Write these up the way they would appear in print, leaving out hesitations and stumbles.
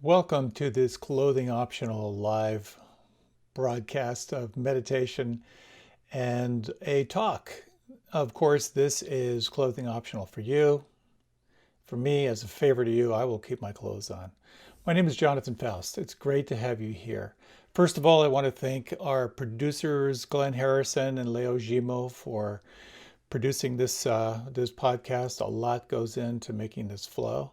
Welcome to this clothing optional live broadcast of meditation and a talk. Of course, this is clothing optional for you. For me, as a favor to you, I will keep my clothes on. My name is Jonathan Foust. It's great to have you here. First of all, I want to thank our producers, Glenn Harrison and Leo Gimo, for producing this podcast. A lot goes into making this flow.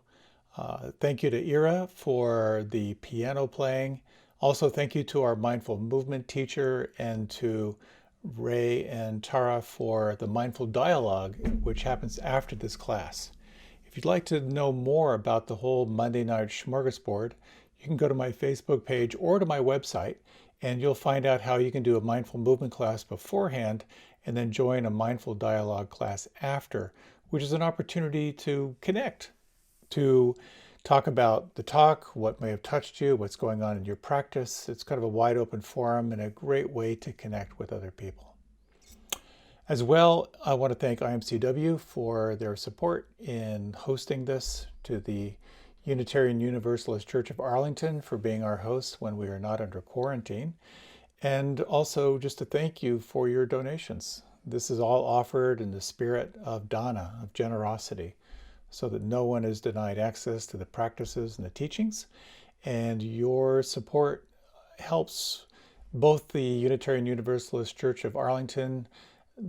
Thank you to Ira for the piano playing. Also, thank you to our mindful movement teacher and to Ray and Tara for the mindful dialogue, which happens after this class. If you'd like to know more about the whole Monday night smorgasbord, you can go to my Facebook page or to my website, and you'll find out how you can do a mindful movement class beforehand and then join a mindful dialogue class after, which is an opportunity to connect, to talk about the talk, what may have touched you, what's going on in your practice. It's kind of a wide open forum and a great way to connect with other people. As well, I want to thank IMCW for their support in hosting this, to the Unitarian Universalist Church of Arlington for being our hosts when we are not under quarantine, and also just to thank you for your donations. This is all offered in the spirit of dana, of generosity, so that no one is denied access to the practices and the teachings. And your support helps both the Unitarian Universalist Church of Arlington,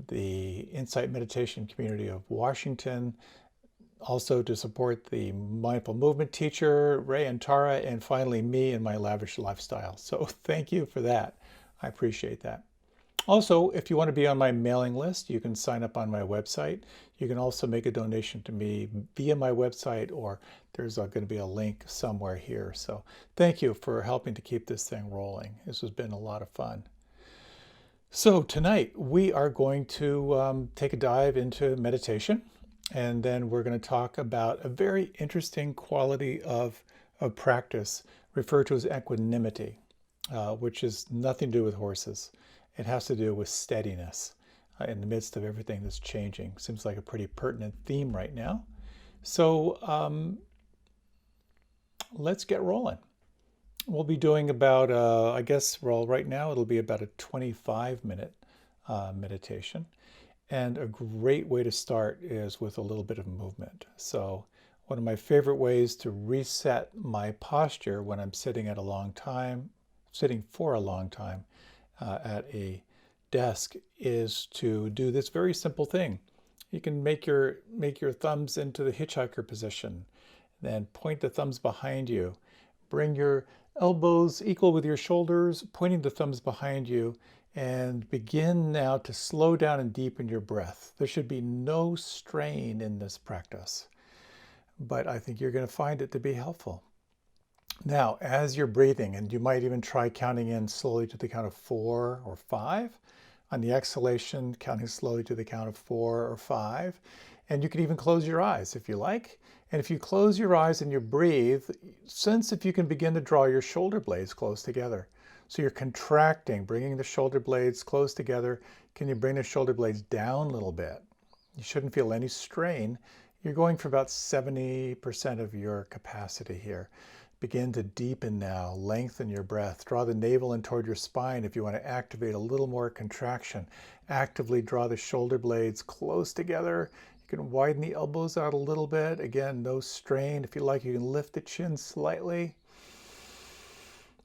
the Insight Meditation Community of Washington, also to support the mindful movement teacher, Ray and Tara, and finally me and my lavish lifestyle. So thank you for that. I appreciate that. Also, if you want to be on my mailing list, you can sign up on my website. You can also make a donation to me via my website, or there's going to be a link somewhere here. So thank you for helping to keep this thing rolling. This has been a lot of fun. So tonight we are going to take a dive into meditation, and then we're going to talk about a very interesting quality of practice referred to as equanimity, which is nothing to do with horses. It has to do with steadiness in the midst of everything that's changing. Seems like a pretty pertinent theme right now. So let's get rolling. We'll be doing about, I guess, well, right now it'll be about a 25-minute meditation. And a great way to start is with a little bit of movement. So one of my favorite ways to reset my posture when I'm sitting at a long time, sitting for a long time at a desk, is to do this very simple thing. You can make your thumbs into the hitchhiker position, then point the thumbs behind you. Bring your elbows equal with your shoulders, pointing the thumbs behind you, and begin now to slow down and deepen your breath. There should be no strain in this practice, but I think you're going to find it to be helpful. Now, as you're breathing, and you might even try counting in slowly to the count of 4 or 5. On the exhalation, counting slowly to the count of 4 or 5. And you can even close your eyes if you like. And if you close your eyes and you breathe, sense if you can begin to draw your shoulder blades close together. So you're contracting, bringing the shoulder blades close together. Can you bring the shoulder blades down a little bit? You shouldn't feel any strain. You're going for about 70% of your capacity here. Begin to deepen now, lengthen your breath. Draw the navel in toward your spine if you want to activate a little more contraction. Actively draw the shoulder blades close together. You can widen the elbows out a little bit. Again, no strain. If you like, you can lift the chin slightly.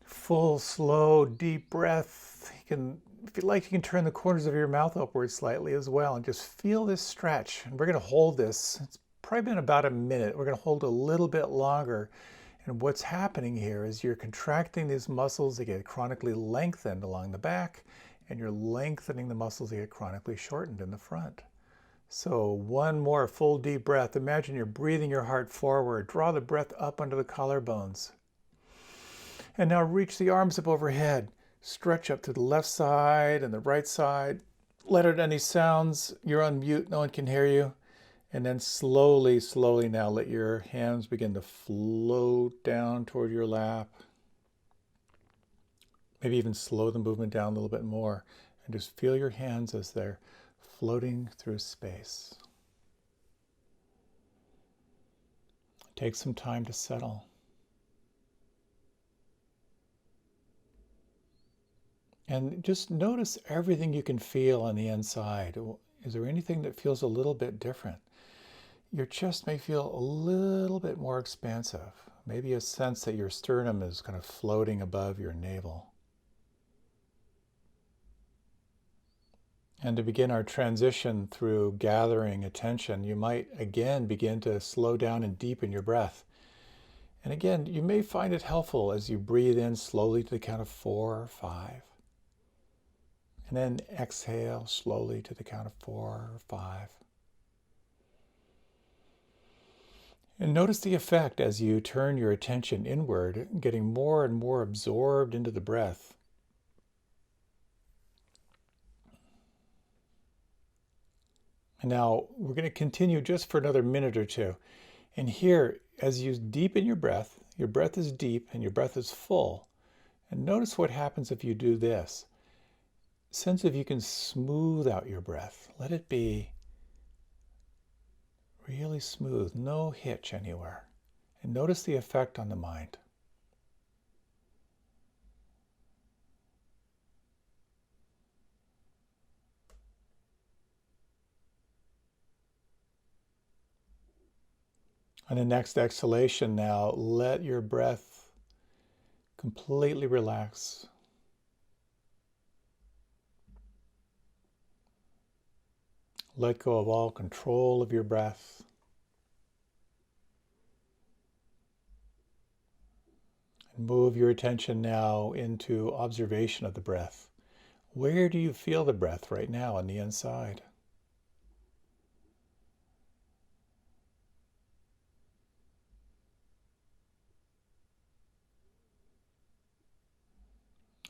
Full, slow, deep breath. You can, if you like, you can turn the corners of your mouth upwards slightly as well and just feel this stretch. And we're going to hold this. It's probably been about a minute. We're going to hold a little bit longer. And what's happening here is you're contracting these muscles that get chronically lengthened along the back, and you're lengthening the muscles that get chronically shortened in the front. So one more full deep breath. Imagine you're breathing your heart forward. Draw the breath up under the collarbones. And now reach the arms up overhead. Stretch up to the left side and the right side. Let out any sounds. You're on mute. No one can hear you. And then slowly, slowly now let your hands begin to float down toward your lap. Maybe even slow the movement down a little bit more. And just feel your hands as they're floating through space. Take some time to settle. And just notice everything you can feel on the inside. Is there anything that feels a little bit different? Your chest may feel a little bit more expansive. Maybe a sense that your sternum is kind of floating above your navel. And to begin our transition through gathering attention, you might again begin to slow down and deepen your breath. And again, you may find it helpful as you breathe in slowly to the count of 4 or 5. And then exhale slowly to the count of 4 or 5. And notice the effect as you turn your attention inward, getting more and more absorbed into the breath. And now we're going to continue just for another minute or two. And here, as you deepen your breath is deep and your breath is full. And notice what happens if you do this. Sense if you can smooth out your breath. Let it be really smooth, no hitch anywhere. And notice the effect on the mind. On the next exhalation now, let your breath completely relax. Let go of all control of your breath. And move your attention now into observation of the breath. Where do you feel the breath right now on the inside?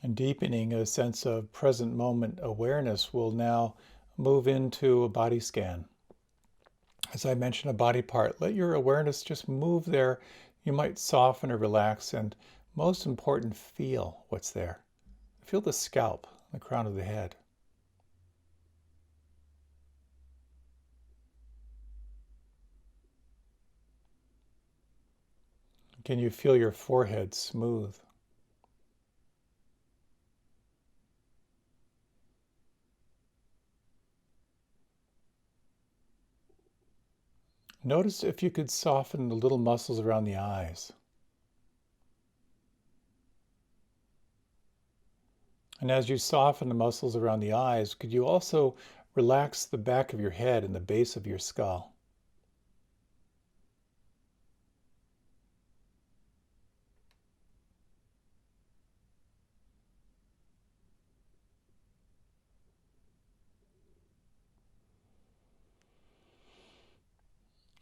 And deepening a sense of present moment awareness will now move into a body scan. As I mentioned, a body part, let your awareness just move there. You might soften or relax, and most important, feel what's there. Feel the scalp, the crown of the head. Can you feel your forehead smooth? Notice if you could soften the little muscles around the eyes. And as you soften the muscles around the eyes, could you also relax the back of your head and the base of your skull?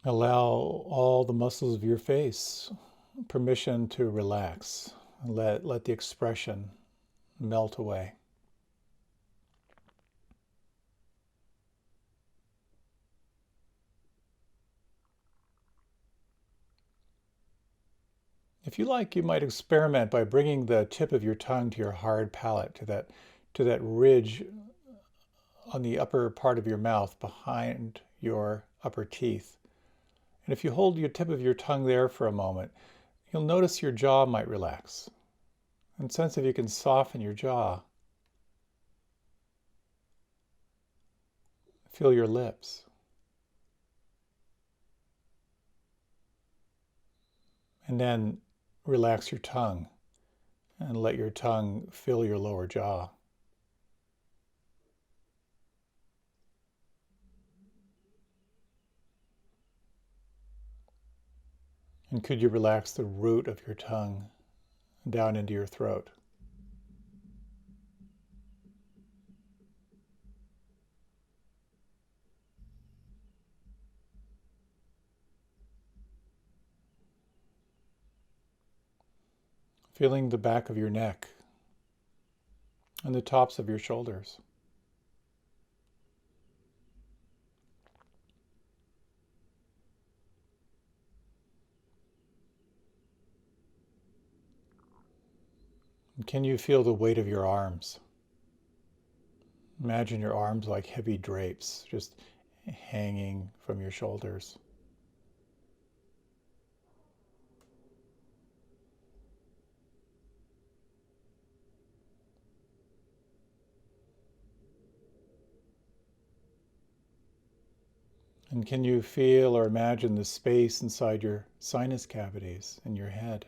Allow all the muscles of your face permission to relax. Let the expression melt away. If you like, you might experiment by bringing the tip of your tongue to your hard palate, to that ridge on the upper part of your mouth behind your upper teeth. And if you hold your tip of your tongue there for a moment, you'll notice your jaw might relax. And sense if you can soften your jaw. Feel your lips. And then relax your tongue and let your tongue fill your lower jaw. And could you relax the root of your tongue down into your throat? Feeling the back of your neck and the tops of your shoulders. And can you feel the weight of your arms? Imagine your arms like heavy drapes just hanging from your shoulders. And can you feel or imagine the space inside your sinus cavities in your head?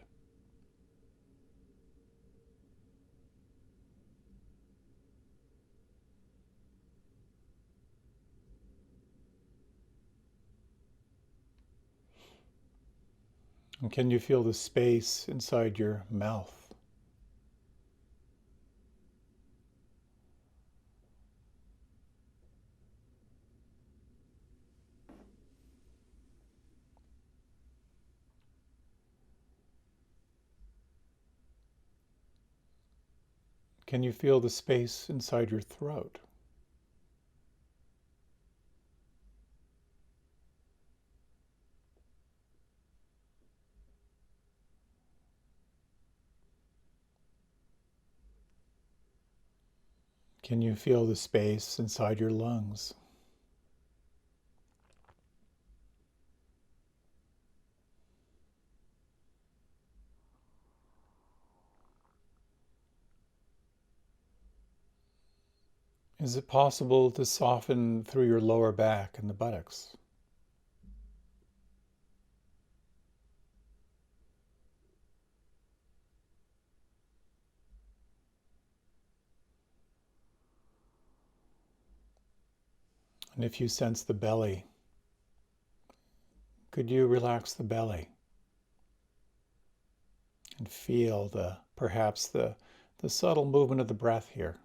And can you feel the space inside your mouth? Can you feel the space inside your throat? Can you feel the space inside your lungs? Is it possible to soften through your lower back and the buttocks? And if you sense the belly, could you relax the belly and feel perhaps the subtle movement of the breath here?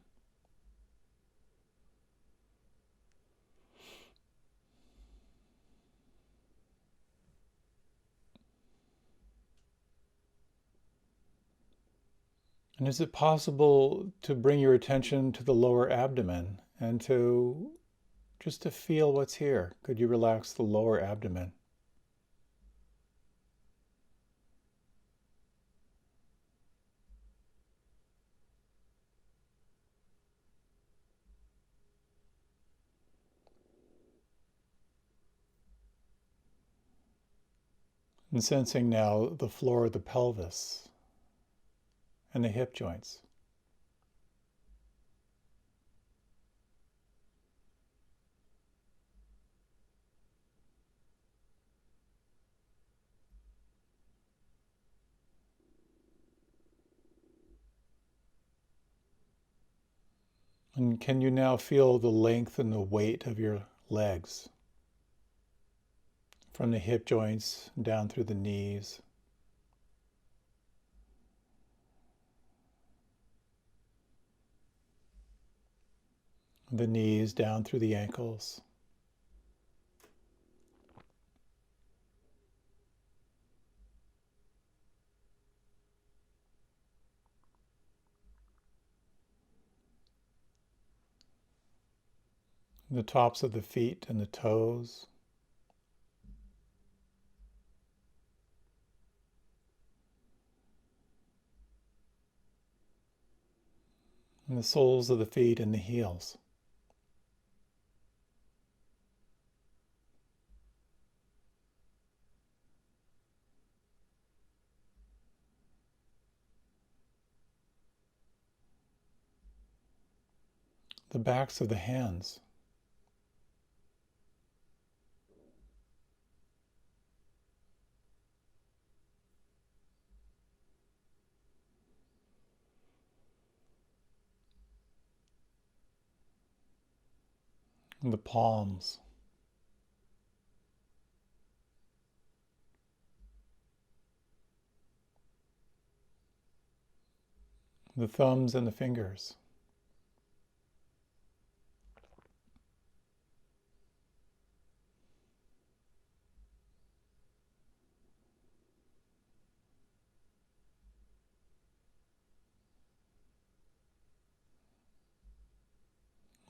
And is it possible to bring your attention to the lower abdomen and just to feel what's here? Could you relax the lower abdomen? And sensing now the floor of the pelvis and the hip joints. And can you now feel the length and the weight of your legs? From the hip joints down through the knees. The knees down through the ankles. The tops of the feet and the toes. And the soles of the feet and the heels. The backs of the hands. And the palms. The thumbs and the fingers.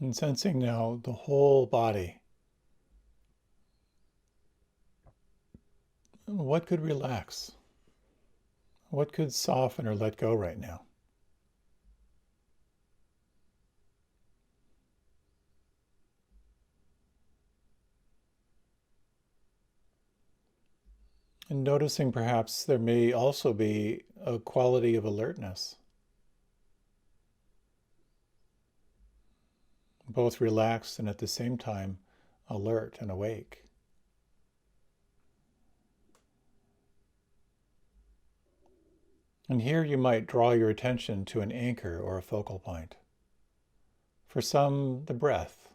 And sensing now the whole body. What could relax? What could soften or let go right now? And noticing perhaps there may also be a quality of alertness, both relaxed and at the same time alert and awake. And here you might draw your attention to an anchor or a focal point. For some, the breath.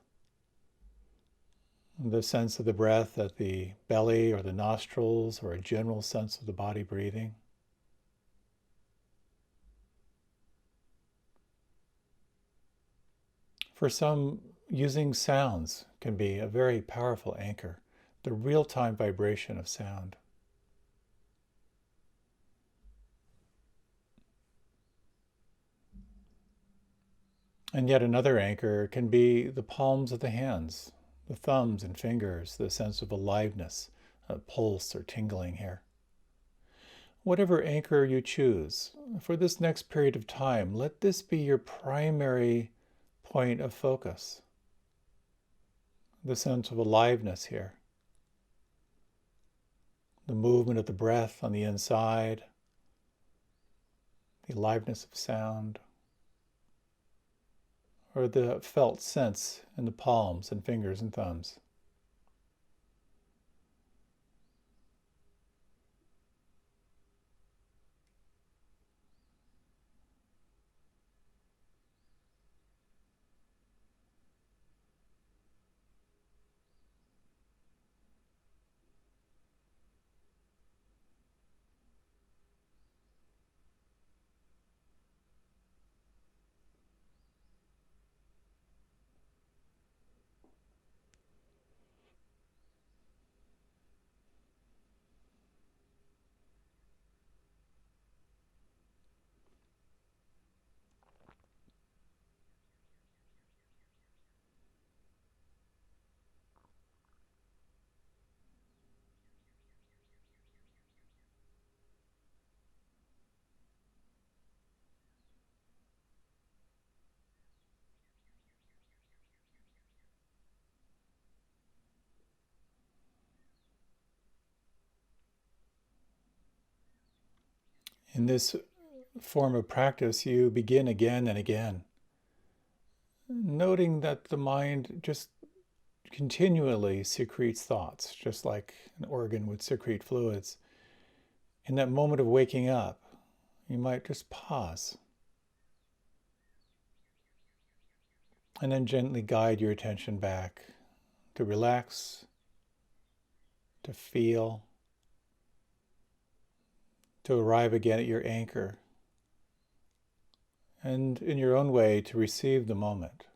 The sense of the breath at the belly or the nostrils, or a general sense of the body breathing. For some, using sounds can be a very powerful anchor, the real-time vibration of sound. And yet another anchor can be the palms of the hands, the thumbs and fingers, the sense of aliveness, a pulse or tingling here. Whatever anchor you choose, for this next period of time, let this be your primary point of focus. The sense of aliveness here. The movement of the breath on the inside, the aliveness of sound, or the felt sense in the palms and fingers and thumbs. In this form of practice, you begin again and again, noting that the mind just continually secretes thoughts, just like an organ would secrete fluids. In that moment of waking up, you might just pause and then gently guide your attention back to relax, to feel, to arrive again at your anchor, and in your own way to receive the moment.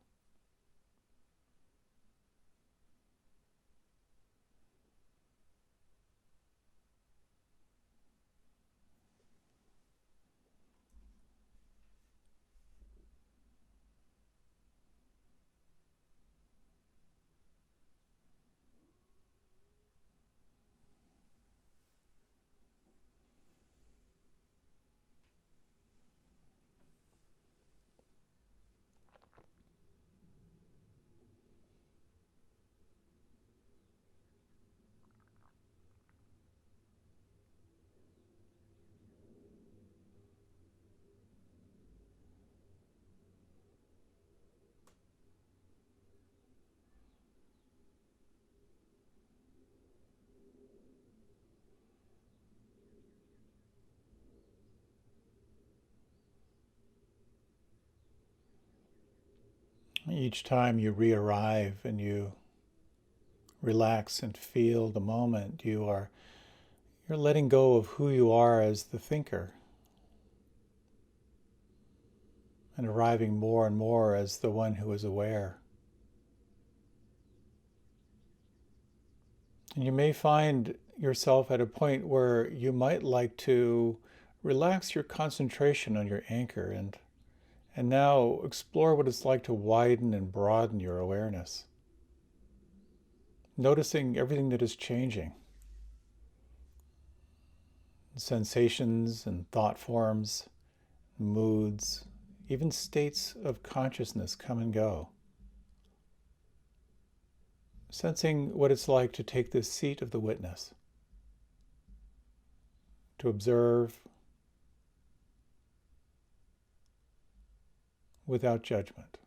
Each time you re-arrive and you relax and feel the moment, you're letting go of who you are as the thinker and arriving more and more as the one who is aware. And you may find yourself at a point where you might like to relax your concentration on your anchor and now explore what it's like to widen and broaden your awareness. Noticing everything that is changing. Sensations and thought forms, moods, even states of consciousness come and go. Sensing what it's like to take this seat of the witness, to observe without judgment.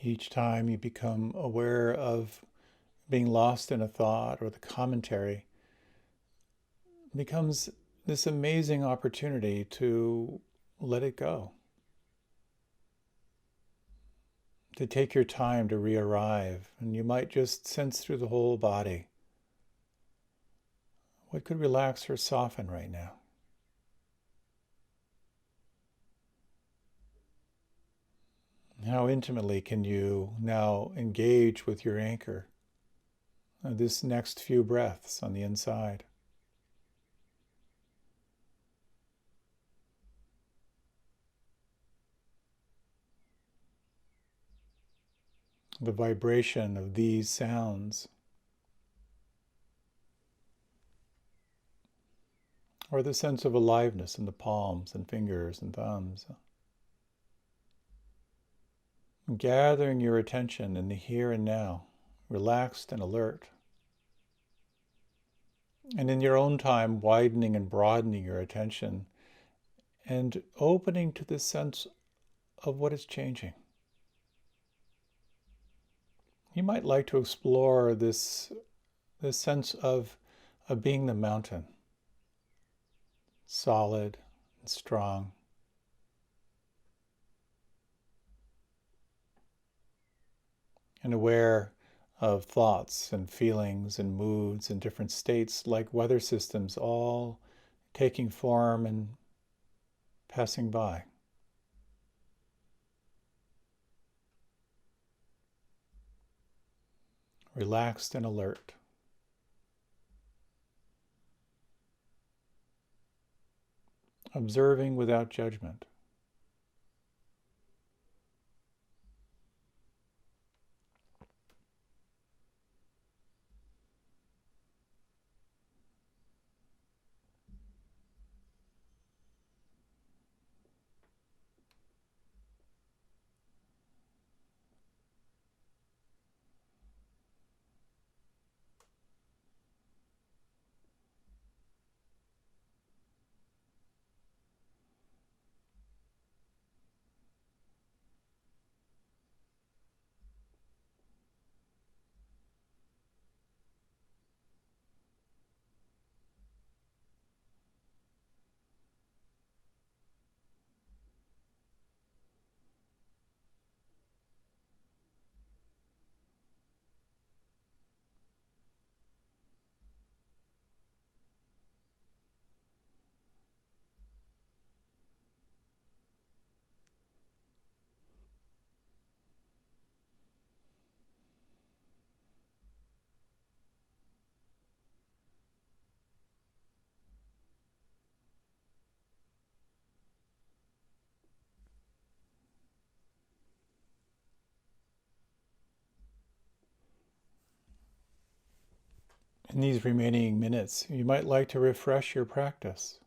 Each time you become aware of being lost in a thought or the commentary, it becomes this amazing opportunity to let it go, to take your time to re-arrive. And you might just sense through the whole body what could relax or soften right now. How intimately can you now engage with your anchor this next few breaths on the inside? The vibration of these sounds, or the sense of aliveness in the palms and fingers and thumbs. Gathering your attention in the here and now, relaxed and alert. And in your own time, widening and broadening your attention and opening to the sense of what is changing. You might like to explore this sense of being the mountain, solid and strong. And aware of thoughts and feelings and moods and different states like weather systems, all taking form and passing by. Relaxed and alert. Observing without judgment. In these remaining minutes, you might like to refresh your practice.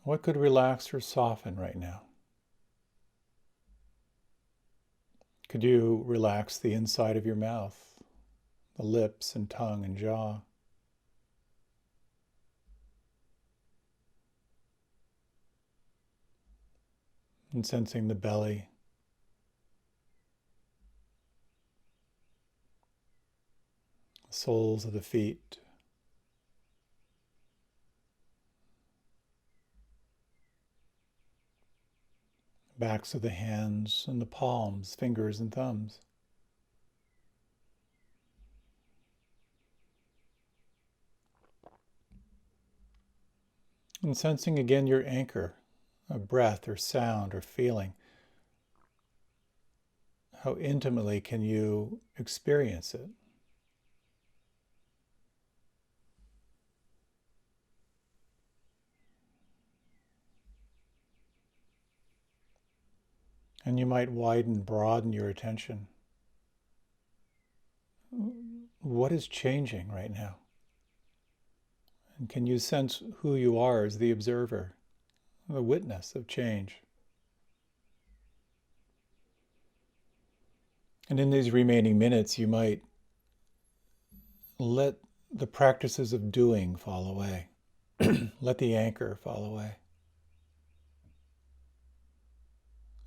What could relax or soften right now? Could you relax the inside of your mouth, the lips and tongue and jaw? And sensing the belly, the soles of the feet, backs of the hands and the palms, fingers and thumbs. And sensing again your anchor, a breath or sound or feeling. How intimately can you experience it? And you might widen, broaden your attention. What is changing right now? And can you sense who you are as the observer, the witness of change? And in these remaining minutes, you might let the practices of doing fall away. Let the anchor fall away.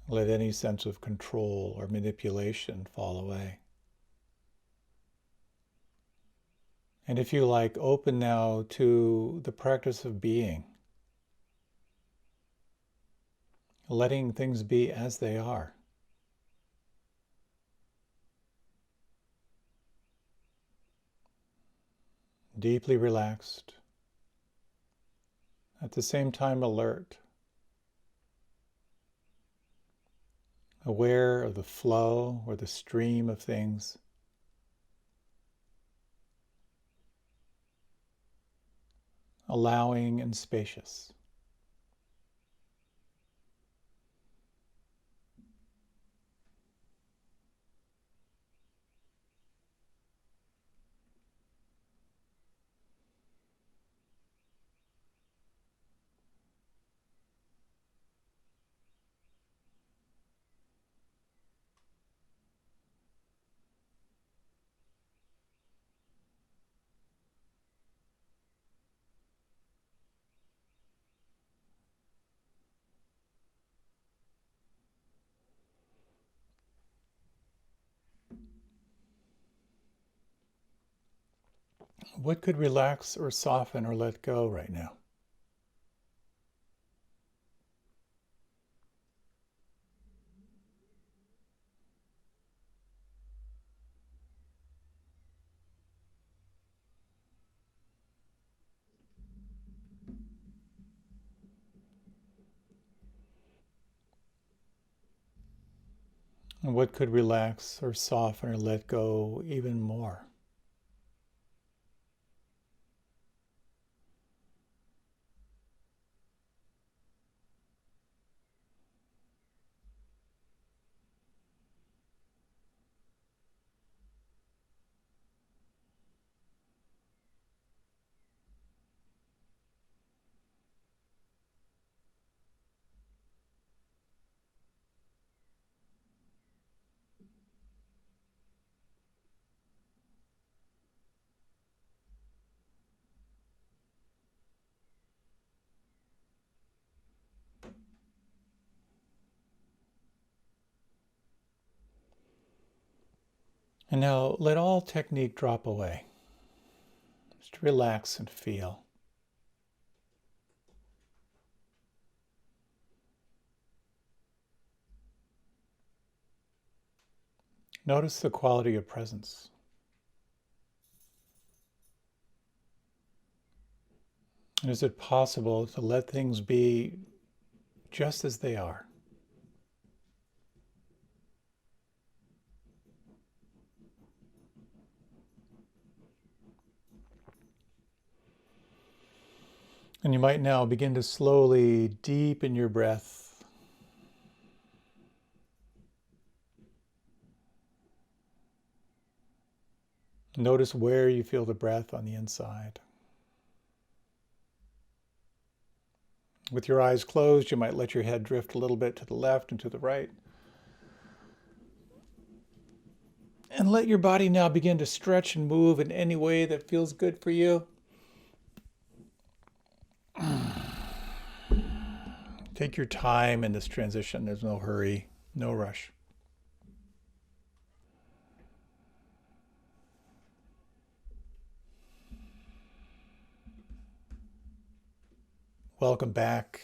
Let any sense of control or manipulation fall away. And if you like, open now to the practice of being, letting things be as they are. Deeply relaxed, at the same time alert, aware of the flow or the stream of things, allowing and spacious. What could relax or soften or let go right now? And what could relax or soften or let go even more? And now let all technique drop away. Just relax and feel. Notice the quality of presence. And is it possible to let things be just as they are? And you might now begin to slowly deepen your breath. Notice where you feel the breath on the inside. With your eyes closed, you might let your head drift a little bit to the left and to the right. And let your body now begin to stretch and move in any way that feels good for you. Take your time in this transition. There's no hurry, no rush. Welcome back.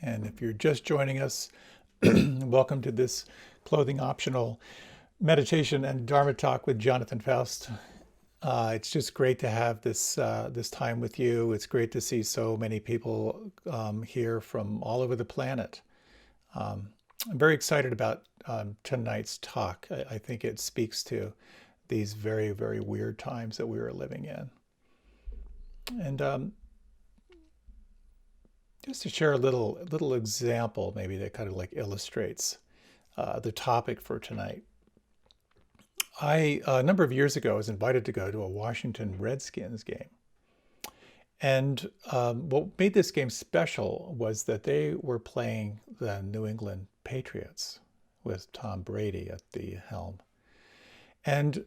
And if you're just joining us, welcome to this clothing optional meditation and Dharma talk with Jonathan Foust. It's just great to have this time with you. It's great to see so many people here from all over the planet. I'm very excited about tonight's talk. I think it speaks to these very, very weird times that we are living in. And just to share a little example, maybe that kind of like illustrates the topic for tonight. A number of years ago, was invited to go to a Washington Redskins game. And what made this game special was that they were playing the New England Patriots with Tom Brady at the helm. And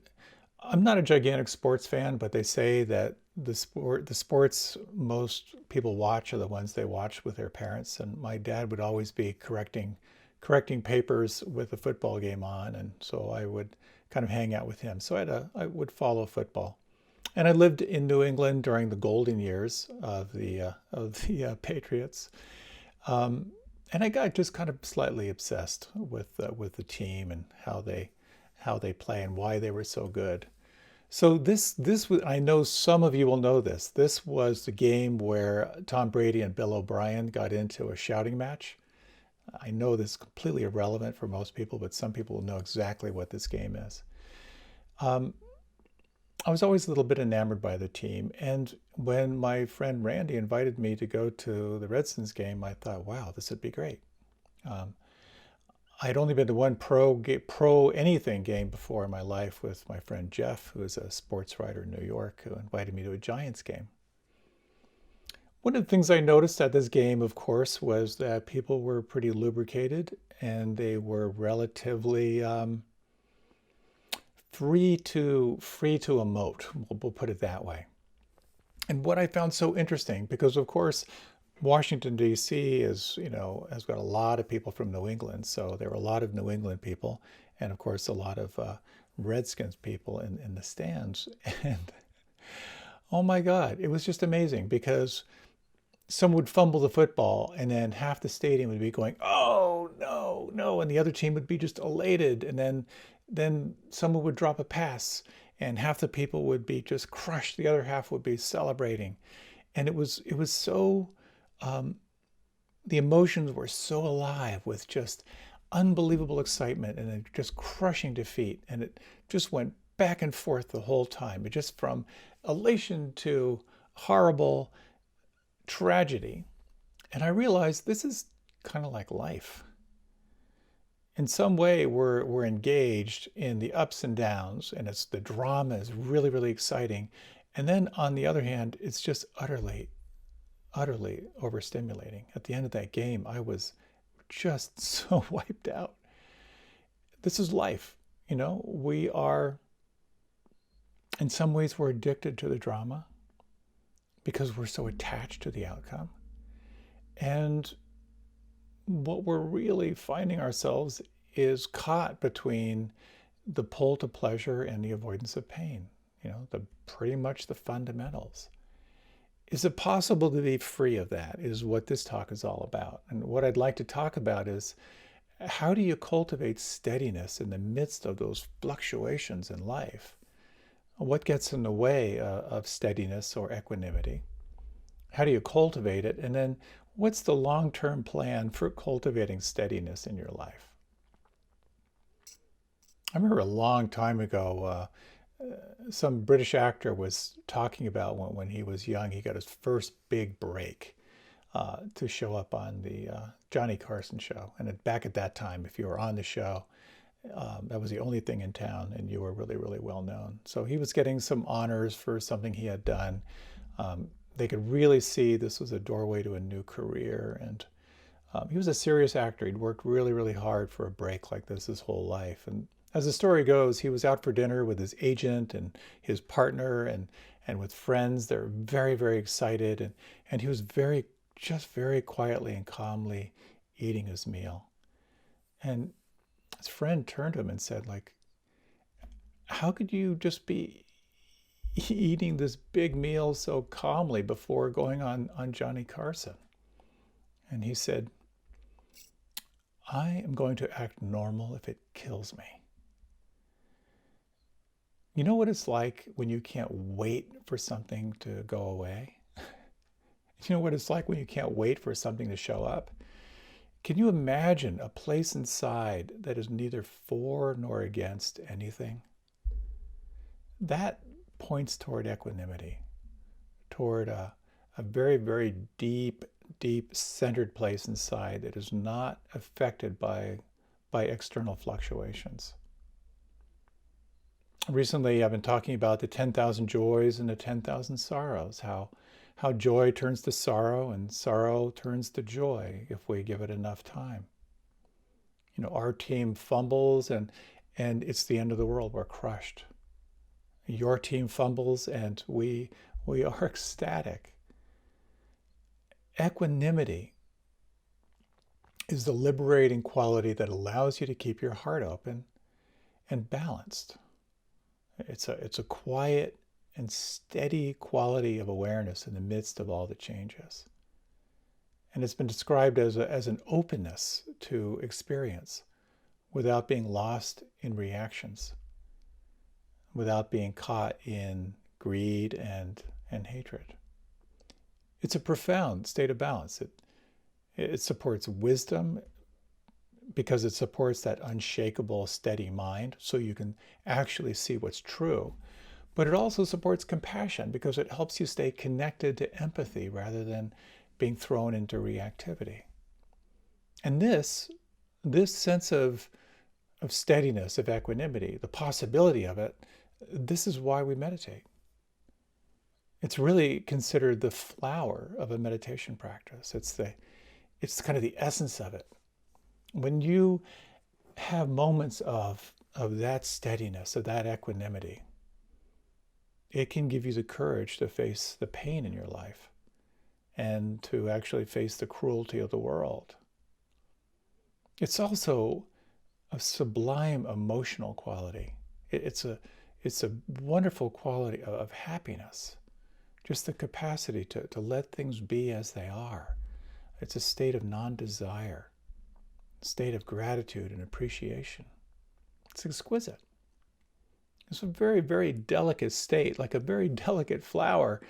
I'm not a gigantic sports fan, but they say that the sports most people watch are the ones they watch with their parents. And my dad would always be correcting correcting papers with the football game on, and so I would kind of hang out with him. So I would follow football. And I lived in New England during the golden years of the Patriots. And I got just kind of slightly obsessed with the team and how they play and why they were so good. So this was, I know some of you will know this. This was the game where Tom Brady and Bill O'Brien got into a shouting match. I know this is completely irrelevant for most people, but some people will know exactly what this game is. I was always a little bit enamored by the team. And when my friend Randy invited me to go to the Redskins game, I thought, wow, this would be great. I'd only been to one pro anything game before in my life with my friend Jeff, who is a sports writer in New York, who invited me to a Giants game. One of the things I noticed at this game, of course, was that people were pretty lubricated and they were relatively free to emote. We'll put it that way. And what I found so interesting, because of course, Washington, D.C. is, has got a lot of people from New England. So there were a lot of New England people and, of course, a lot of Redskins people in the stands. And oh my God, it was just amazing because someone would fumble the football and then half the stadium would be going, oh, no, no. And the other team would be just elated. And then someone would drop a pass and half the people would be just crushed. The other half would be celebrating. And it was so... the emotions were so alive with just unbelievable excitement and then just crushing defeat. And it just went back and forth the whole time. It just from elation to horrible tragedy. And I realized this is kind of like life. In some way, we're engaged in the ups and downs, and the drama is really, really exciting. And then on the other hand, it's just utterly overstimulating. At the end of that game, I was just so wiped out. This is life. We are, in some ways, we're addicted to the drama because we're so attached to the outcome. And what we're really finding ourselves is caught between the pull to pleasure and the avoidance of pain, pretty much the fundamentals. Is it possible to be free of that is what this talk is all about. And what I'd like to talk about is how do you cultivate steadiness in the midst of those fluctuations in life? What gets in the way of steadiness or equanimity? How do you cultivate it? And then what's the long-term plan for cultivating steadiness in your life? I remember a long time ago, some British actor was talking about when he was young, he got his first big break to show up on the Johnny Carson show. And back at that time, if you were on the show, that was the only thing in town and you were really, really well known. So he was getting some honors for something he had done. They could really see this was a doorway to a new career. And he was a serious actor. He'd worked really, really hard for a break like this his whole life. And as the story goes, he was out for dinner with his agent and his partner and with friends. They're very, very excited. And he was very quietly and calmly eating his meal. And his friend turned to him and said, how could you just be eating this big meal so calmly before going on Johnny Carson? And he said, I am going to act normal if it kills me. You know what it's like when you can't wait for something to go away? You know what it's like when you can't wait for something to show up? Can you imagine a place inside that is neither for nor against anything? That points toward equanimity, toward a very, very deep centered place inside that is not affected by external fluctuations. Recently, I've been talking about the 10,000 joys and the 10,000 sorrows, how joy turns to sorrow and sorrow turns to joy if we give it enough time. Our team fumbles and it's the end of the world. We're crushed. Your team fumbles and we are ecstatic. Equanimity is the liberating quality that allows you to keep your heart open and balanced. It's a quiet and steady quality of awareness in the midst of all the changes. And it's been described as an openness to experience without being lost in reactions, without being caught in greed and hatred. It's a profound state of balance. It supports wisdom because it supports that unshakable, steady mind, so you can actually see what's true. But it also supports compassion because it helps you stay connected to empathy rather than being thrown into reactivity. And this sense of steadiness, of equanimity, the possibility of it, this is why we meditate. It's really considered the flower of a meditation practice. It's kind of the essence of it. When you have moments of that steadiness, of that equanimity, it can give you the courage to face the pain in your life and to actually face the cruelty of the world. It's also a sublime emotional quality. It's a wonderful quality of happiness. Just the capacity to let things be as they are. It's a state of non-desire, a state of gratitude and appreciation. It's exquisite. It's a very, very delicate state, like a very delicate flower.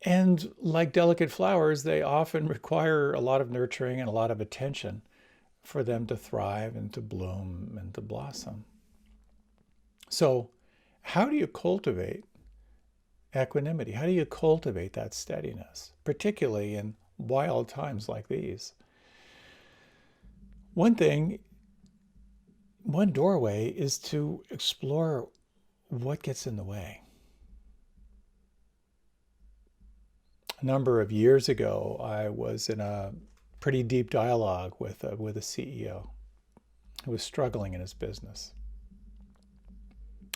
And like delicate flowers, they often require a lot of nurturing and a lot of attention for them to thrive and to bloom and to blossom. So, how do you cultivate equanimity? How do you cultivate that steadiness, particularly in wild times like these? One doorway is to explore what gets in the way. A number of years ago, I was in a pretty deep dialogue with a CEO who was struggling in his business.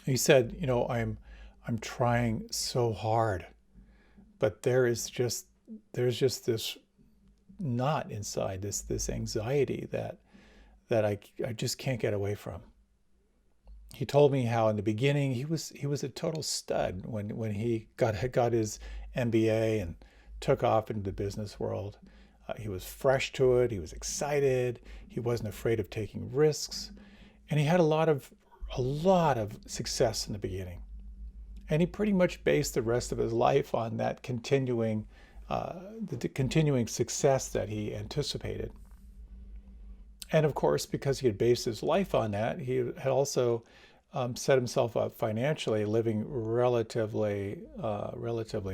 He said, I'm trying so hard, but there's just this knot inside, this anxiety that I just can't get away from. He told me how in the beginning he was a total stud when he got his MBA and took off into the business world. He was fresh to it. He was excited. He wasn't afraid of taking risks, and he had a lot of success in the beginning. And he pretty much based the rest of his life on that continuing success that he anticipated. And of course, because he had based his life on that, he had also set himself up financially, living relatively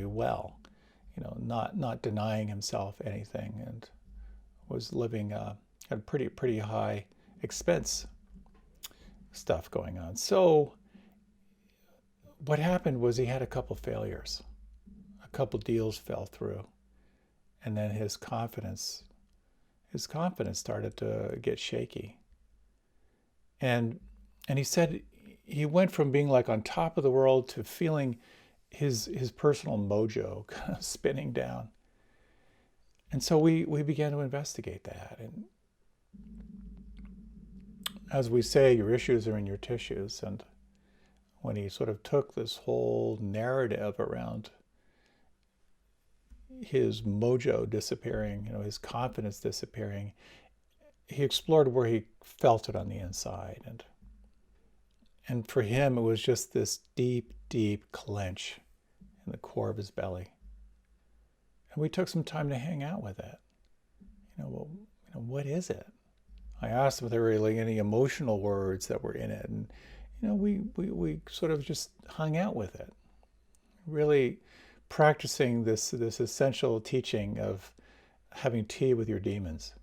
well, not denying himself anything, and was living at a pretty high expense stuff going on. So what happened was he had a couple failures. A couple deals fell through. And then his confidence started to get shaky. And he said he went from being like on top of the world to feeling his personal mojo kind of spinning down. And so we began to investigate that. And as we say, your issues are in your tissues. And when he sort of took this whole narrative around his mojo disappearing, his confidence disappearing, he explored where he felt it on the inside. And for him, it was just this deep, deep clench in the core of his belly. And we took some time to hang out with it. What is it? I asked if there were really any emotional words that were in it. And, we sort of just hung out with it. Really practicing this essential teaching of having tea with your demons,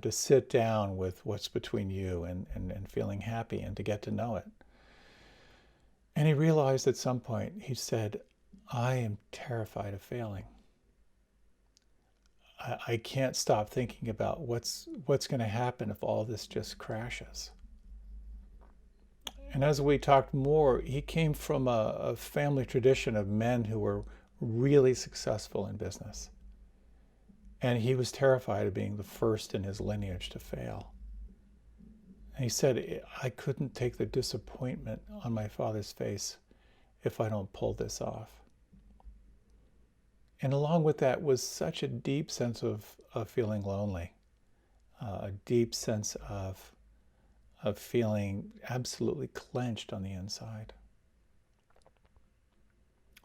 to sit down with what's between you and feeling happy and to get to know it. And he realized at some point, he said, I am terrified of failing. I can't stop thinking about what's going to happen if all this just crashes. And as we talked more, he came from a family tradition of men who were really successful in business. And he was terrified of being the first in his lineage to fail. And he said, I couldn't take the disappointment on my father's face if I don't pull this off. And along with that was such a deep sense of feeling lonely, a deep sense of feeling absolutely clenched on the inside.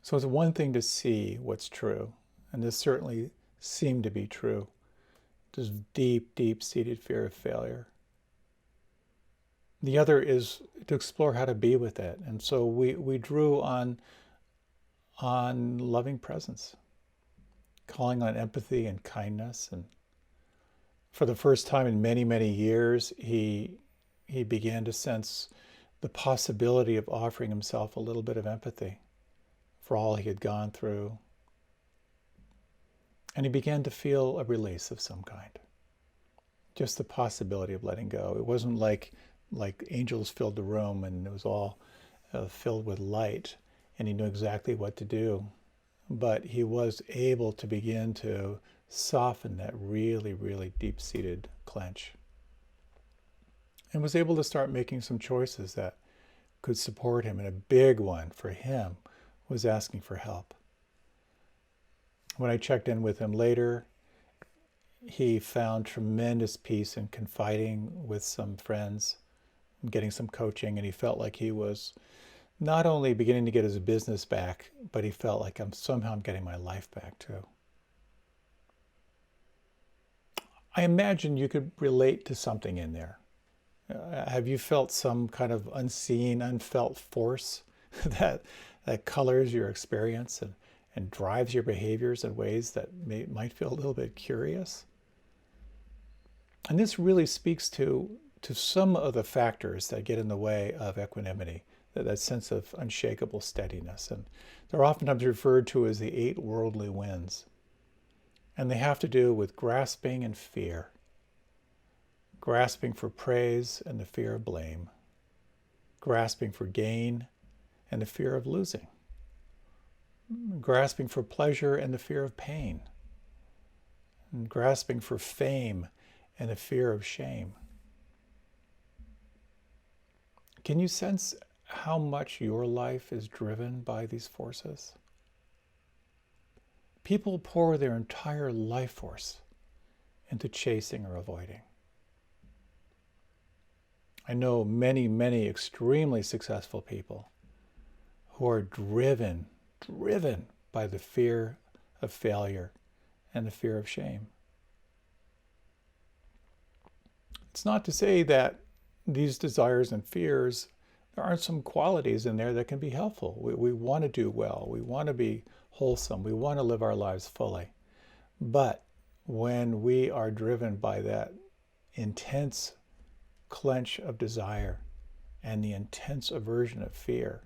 So it's one thing to see what's true, and this certainly seemed to be true. This deep, deep-seated fear of failure. The other is to explore how to be with it. And so we drew on loving presence, calling on empathy and kindness. And for the first time in many, many years, he began to sense the possibility of offering himself a little bit of empathy for all he had gone through. And he began to feel a release of some kind. Just the possibility of letting go. It wasn't like angels filled the room and it was all filled with light and he knew exactly what to do. But he was able to begin to soften that really, really deep-seated clench. And was able to start making some choices that could support him. And a big one for him was asking for help. When I checked in with him later, he found tremendous peace in confiding with some friends, getting some coaching, and he felt like he was not only beginning to get his business back, but he felt like I'm getting my life back too. I imagine you could relate to something in there. Have you felt some kind of unseen, unfelt force that colors your experience and drives your behaviors in ways that might feel a little bit curious? And this really speaks to some of the factors that get in the way of equanimity, that sense of unshakable steadiness. And they're oftentimes referred to as the 8 worldly winds. And they have to do with grasping and fear. Grasping for praise and the fear of blame. Grasping for gain and the fear of losing. Grasping for pleasure and the fear of pain. And grasping for fame and the fear of shame. Can you sense how much your life is driven by these forces? People pour their entire life force into chasing or avoiding. I know many, many extremely successful people who are driven by the fear of failure and the fear of shame. It's not to say that these desires and fears, there aren't some qualities in there that can be helpful. We want to do well. We want to be wholesome. We want to live our lives fully. But when we are driven by that intense clench of desire and the intense aversion of fear,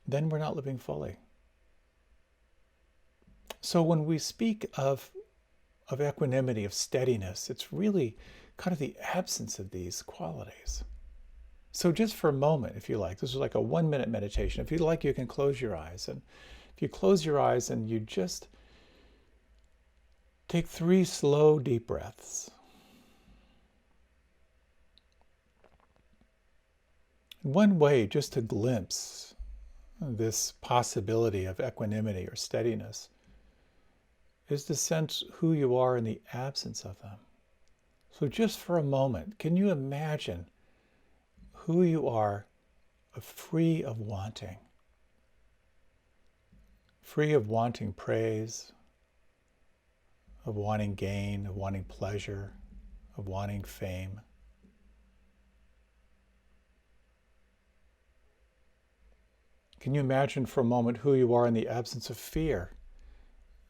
then we're not living fully. So when we speak of equanimity, of steadiness, it's really kind of the absence of these qualities. So just for a moment, if you like, this is like a 1-minute meditation. If you like, you can close your eyes. And if you close your eyes and you just take 3 slow, deep breaths. One way just to glimpse this possibility of equanimity or steadiness is to sense who you are in the absence of them. So just for a moment, can you imagine who you are free of wanting? Free of wanting praise, of wanting gain, of wanting pleasure, of wanting fame. Can you imagine for a moment who you are in the absence of fear?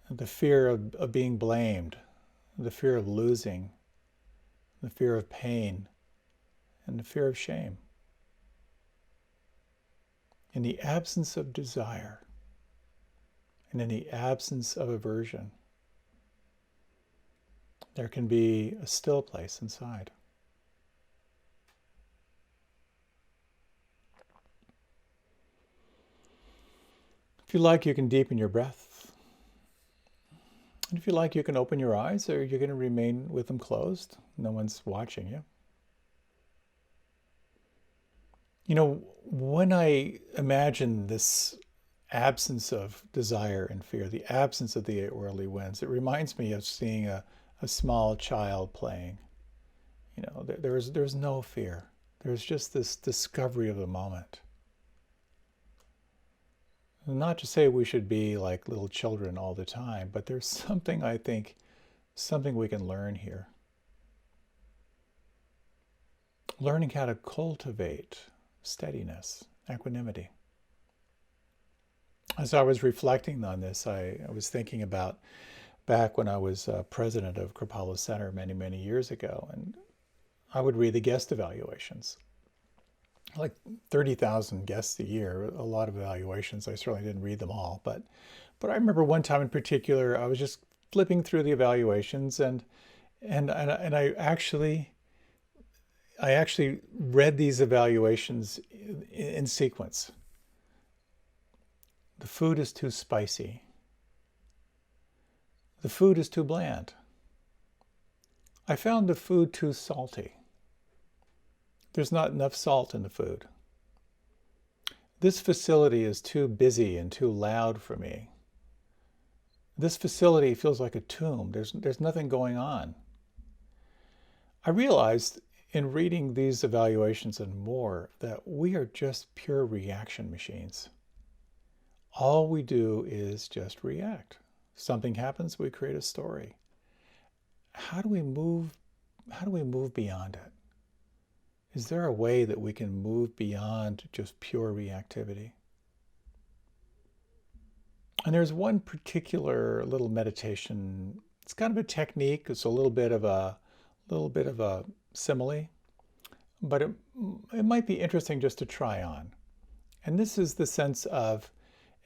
The fear of being blamed, the fear of losing, the fear of pain, and the fear of shame. In the absence of desire, and in the absence of aversion, there can be a still place inside. If you like, you can deepen your breath. And if you like, you can open your eyes, or you're going to remain with them closed. No one's watching you. You know, when I imagine this absence of desire and fear, the absence of the eight worldly winds, it reminds me of seeing a small child playing. You know, there's no fear. There's just this discovery of the moment. Not to say we should be like little children all the time, but there's something, I think, something we can learn here. Learning how to cultivate steadiness, equanimity. As I was reflecting on this, I was thinking about back when I was president of Kripalu Center many, many years ago, and I would read the guest evaluations. Like 30,000 guests a year, a lot of evaluations. I certainly didn't read them all, but I remember one time in particular, I was just flipping through the evaluations, and I actually read these evaluations in sequence. The food is too spicy. The food is too bland. I found the food too salty. There's not enough salt in the food. This facility is too busy and too loud for me. This facility feels like a tomb. There's nothing going on. I realized in reading these evaluations and more that we are just pure reaction machines. All we do is just react. Something happens, we create a story. How do we move beyond it? Is there a way that we can move beyond just pure reactivity? And there's one particular little meditation. It's kind of a technique. It's a little bit of a simile, but it might be interesting just to try on. And this is the sense of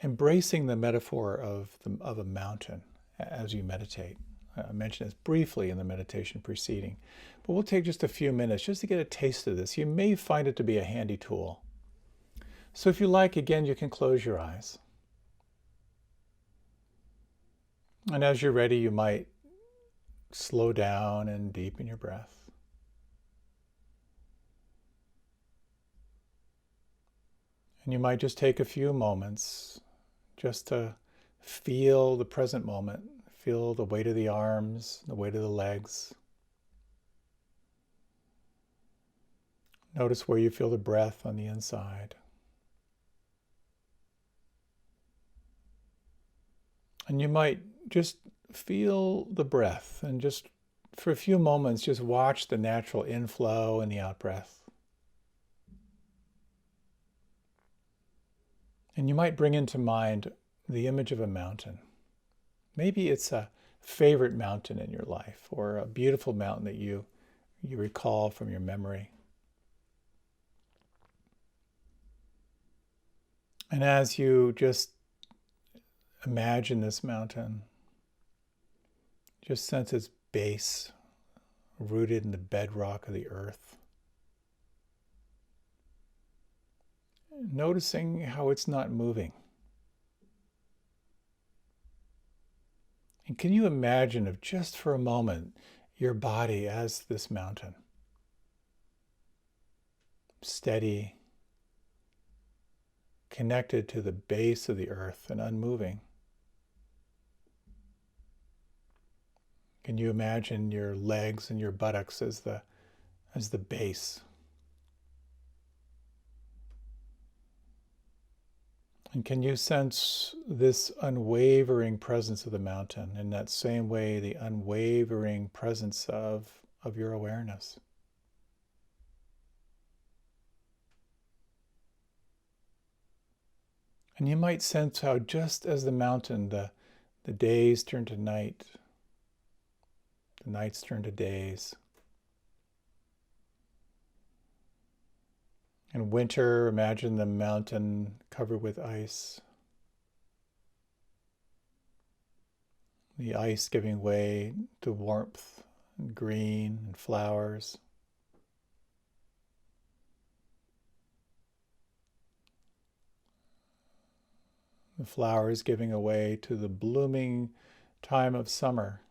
embracing the metaphor of a mountain as you meditate. I mentioned this briefly in the meditation preceding, but we'll take just a few minutes just to get a taste of this. You may find it to be a handy tool. So if you like, again, you can close your eyes. And as you're ready, you might slow down and deepen your breath. And you might just take a few moments just to feel the present moment. Feel the weight of the arms, the weight of the legs. Notice where you feel the breath on the inside. And you might just feel the breath and just for a few moments just watch the natural inflow and the out-breath. And you might bring into mind the image of a mountain. Maybe it's a favorite mountain in your life or a beautiful mountain that you recall from your memory. And as you just imagine this mountain, just sense its base rooted in the bedrock of the earth. Noticing how it's not moving. And can you imagine if just for a moment your body as this mountain? Steady, connected to the base of the earth and unmoving. Can you imagine your legs and your buttocks as the base? And can you sense this unwavering presence of the mountain in that same way, the unwavering presence of your awareness? And you might sense how just as the mountain, the days turn to night, the nights turn to days. In winter, imagine the mountain covered with ice. The ice giving way to warmth and green and flowers. The flowers giving way to the blooming time of summer.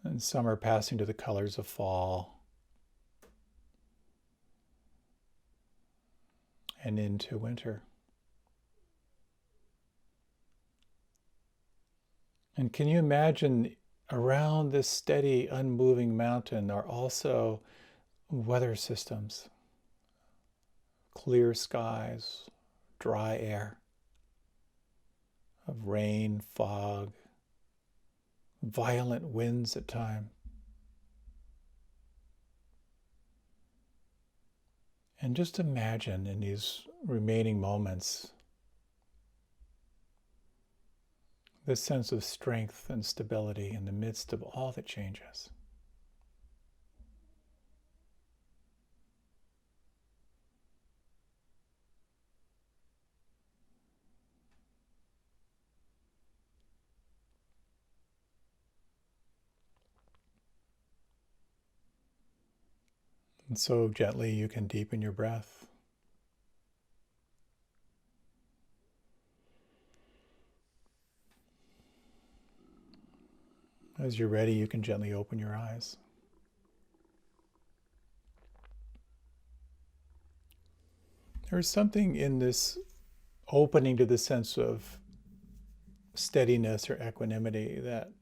And summer passing to the colors of fall and into winter. And can you imagine around this steady, unmoving mountain are also weather systems, clear skies, dry air, of rain, fog, violent winds at times. And just imagine in these remaining moments this sense of strength and stability in the midst of all that changes. And so gently you can deepen your breath. As you're ready, you can gently open your eyes. There's something in this opening to the sense of steadiness or equanimity that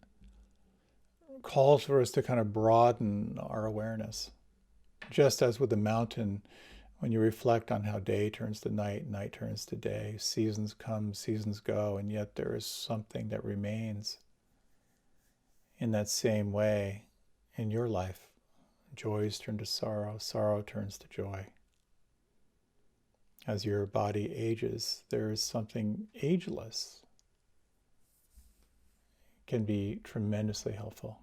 calls for us to kind of broaden our awareness. Just as with the mountain, when you reflect on how day turns to night, night turns to day, seasons come, seasons go, and yet there is something that remains in that same way in your life. Joys turn to sorrow, sorrow turns to joy. As your body ages, there is something ageless. It can be tremendously helpful.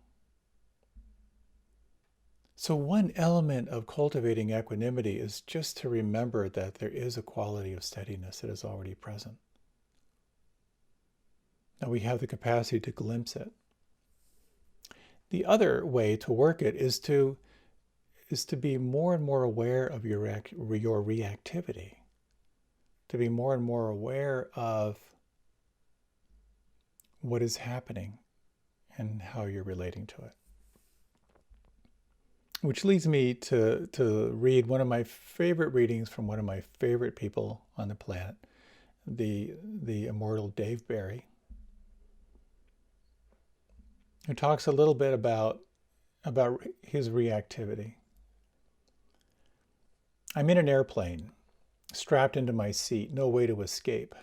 So one element of cultivating equanimity is just to remember that there is a quality of steadiness that is already present. Now we have the capacity to glimpse it. The other way to work it is to be more and more aware of your reactivity, to be more and more aware of what is happening and how you're relating to it. Which leads me to read one of my favorite readings from one of my favorite people on the planet, the immortal Dave Barry, who talks a little bit about his reactivity. I'm in an airplane, strapped into my seat, no way to escape.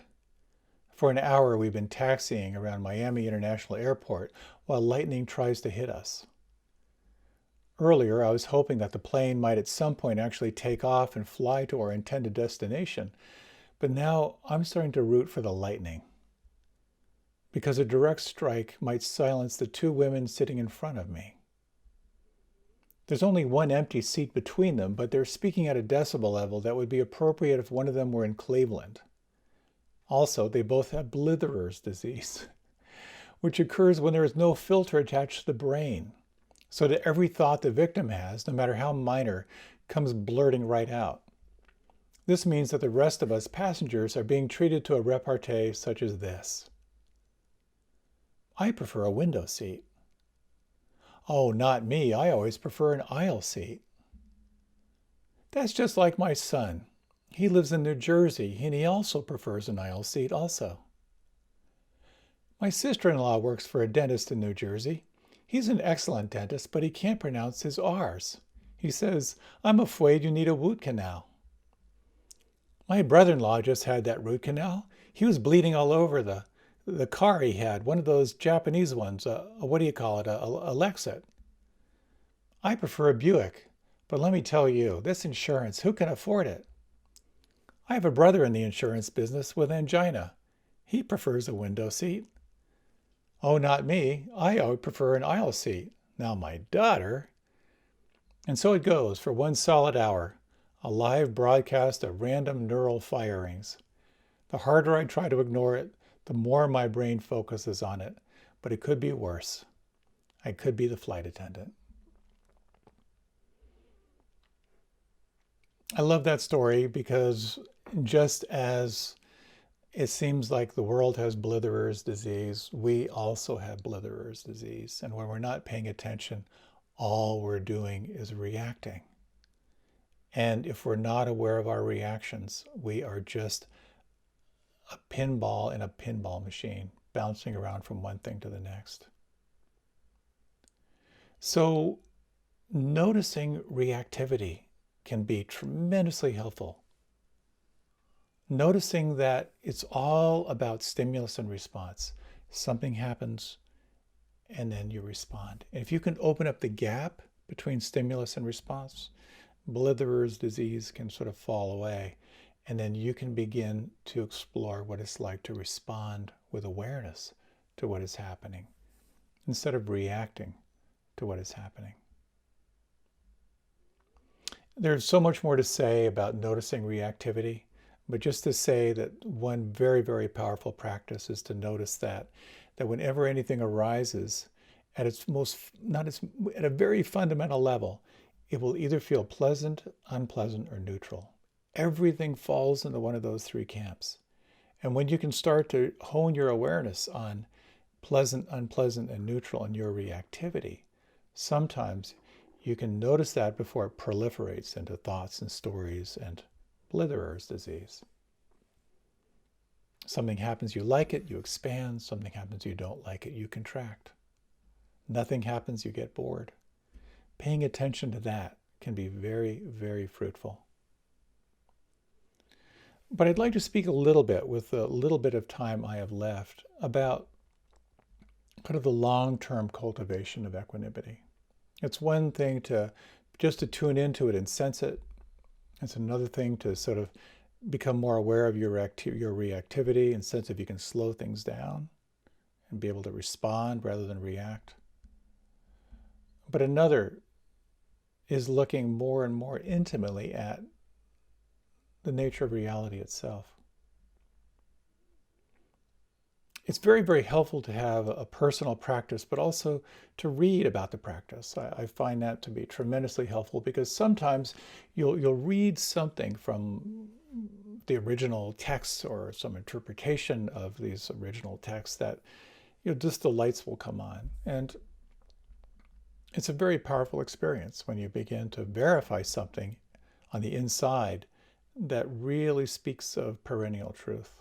For an hour we've been taxiing around Miami International Airport while lightning tries to hit us. Earlier, I was hoping that the plane might at some point actually take off and fly to our intended destination, but now I'm starting to root for the lightning, because a direct strike might silence the two women sitting in front of me. There's only one empty seat between them, but they're speaking at a decibel level that would be appropriate if one of them were in Cleveland. Also, they both have Blitherer's disease, which occurs when there is no filter attached to the brain, so that every thought the victim has, no matter how minor, comes blurting right out. This means that the rest of us passengers are being treated to a repartee such as this. I prefer a window seat. Oh, not me. I always prefer an aisle seat. That's just like my son. He lives in New Jersey, and he also prefers an aisle seat also. My sister-in-law works for a dentist in New Jersey. He's an excellent dentist, but he can't pronounce his R's. He says, I'm afraid you need a root canal. My brother-in-law just had that root canal. He was bleeding all over the car he had, one of those Japanese ones, what do you call it, a Lexus. I prefer a Buick, but let me tell you, this insurance, who can afford it? I have a brother in the insurance business with angina. He prefers a window seat. Oh, not me. I would prefer an aisle seat. Now my daughter. And so it goes for one solid hour, a live broadcast of random neural firings. The harder I try to ignore it, the more my brain focuses on it. But it could be worse. I could be the flight attendant. I love that story because just as It seems like the world has blitherer's disease. We also have blitherer's disease. And when we're not paying attention, all we're doing is reacting. And if we're not aware of our reactions, we are just a pinball in a pinball machine, bouncing around from one thing to the next. So noticing reactivity can be tremendously helpful. Noticing that it's all about stimulus and response. Something happens and then you respond. And if you can open up the gap between stimulus and response, blitherer's disease can sort of fall away. And then you can begin to explore what it's like to respond with awareness to what is happening instead of reacting to what is happening. There's so much more to say about noticing reactivity. But just to say that one very, very powerful practice is to notice that whenever anything arises, at its most, at a very fundamental level, it will either feel pleasant, unpleasant, or neutral. Everything falls into one of those three camps. And when you can start to hone your awareness on pleasant, unpleasant, and neutral in your reactivity, sometimes you can notice that before it proliferates into thoughts and stories and blitherer's disease. Something happens, you like it, you expand. Something happens, you don't like it, you contract. Nothing happens, you get bored. Paying attention to that can be very, very fruitful. But I'd like to speak a little bit, with a little bit of time I have left, about kind of the long-term cultivation of equanimity. It's one thing to just to tune into it and sense it. It's another thing to sort of become more aware of your reactivity and sense if you can slow things down and be able to respond rather than react. But another is looking more and more intimately at the nature of reality itself. It's very, very helpful to have a personal practice, but also to read about the practice. I find that to be tremendously helpful, because sometimes you'll read something from the original text or some interpretation of these original texts that just the lights will come on. And it's a very powerful experience when you begin to verify something on the inside that really speaks of perennial truth.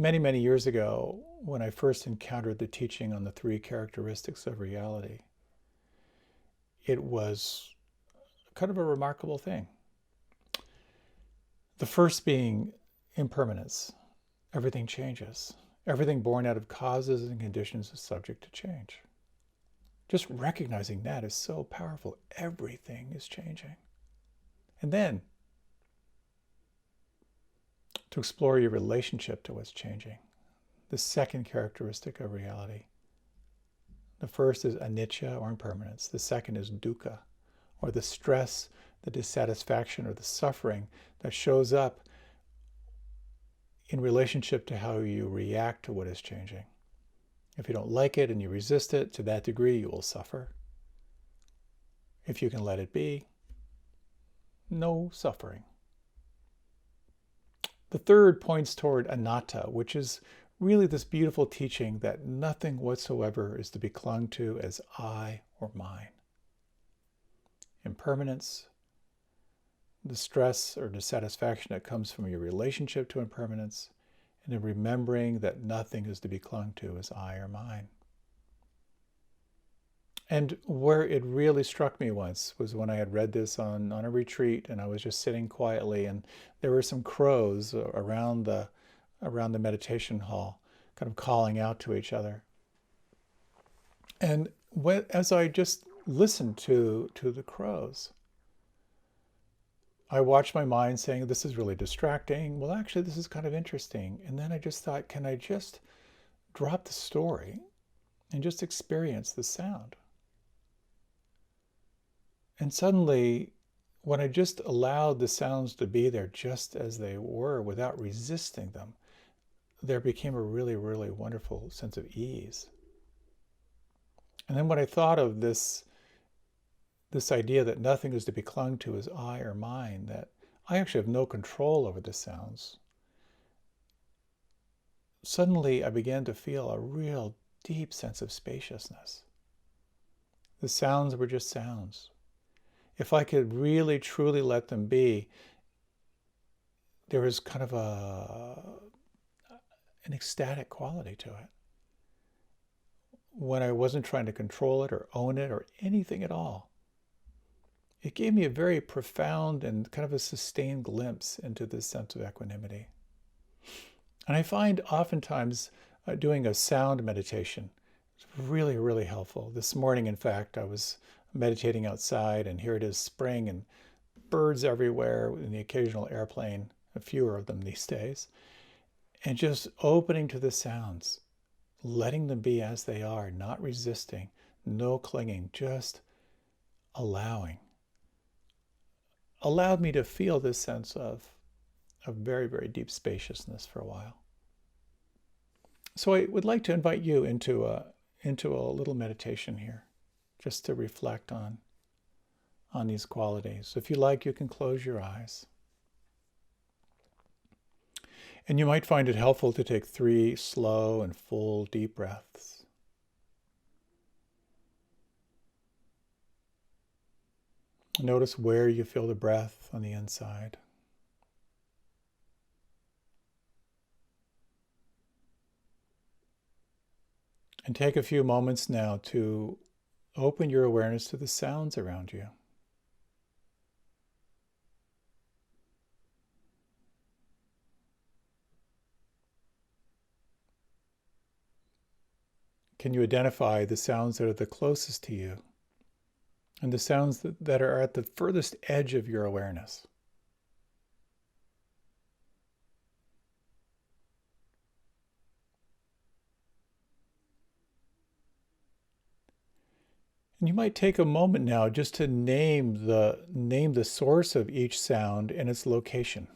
Many, many years ago, when I first encountered the teaching on the three characteristics of reality, it was kind of a remarkable thing. The first being impermanence. Everything changes. Everything born out of causes and conditions is subject to change. Just recognizing that is so powerful. Everything is changing. And then to explore your relationship to what's changing. The second characteristic of reality. The first is anicca, or impermanence. The second is dukkha, or the stress, the dissatisfaction, or the suffering that shows up in relationship to how you react to what is changing. If you don't like it and you resist it, to that degree you will suffer. If you can let it be, no suffering. The third points toward anatta, which is really this beautiful teaching that nothing whatsoever is to be clung to as I or mine. Impermanence, the stress or dissatisfaction that comes from your relationship to impermanence, and then remembering that nothing is to be clung to as I or mine. And where it really struck me once was when I had read this on a retreat, and I was just sitting quietly, and there were some crows around the meditation hall, kind of calling out to each other. And as I just listened to the crows, I watched my mind saying, this is really distracting. Well, actually, this is kind of interesting. And then I just thought, can I just drop the story and just experience the sound? And suddenly, when I just allowed the sounds to be there just as they were without resisting them, there became a really, really wonderful sense of ease. And then when I thought of this idea that nothing is to be clung to as I or mine, that I actually have no control over the sounds. suddenly I began to feel a real deep sense of spaciousness. The sounds were just sounds. If I could really truly let them be, there was kind of an ecstatic quality to it. When I wasn't trying to control it or own it or anything at all, it gave me a very profound and kind of a sustained glimpse into this sense of equanimity. And I find oftentimes doing a sound meditation is really, really helpful. This morning, in fact, I was meditating outside, and here it is spring and birds everywhere and the occasional airplane, a fewer of them these days, and just opening to the sounds, letting them be as they are, not resisting, no clinging, just allowing, allowed me to feel this sense of very, very deep spaciousness for a while. So I would like to invite you into a little meditation here, just to reflect on these qualities. If you like, you can close your eyes. And you might find it helpful to take 3 slow and full deep breaths. Notice where you feel the breath on the inside. And take a few moments now to open your awareness to the sounds around you. Can you identify the sounds that are the closest to you and the sounds that are at the furthest edge of your awareness? And you might take a moment now just to name the source of each sound and its location.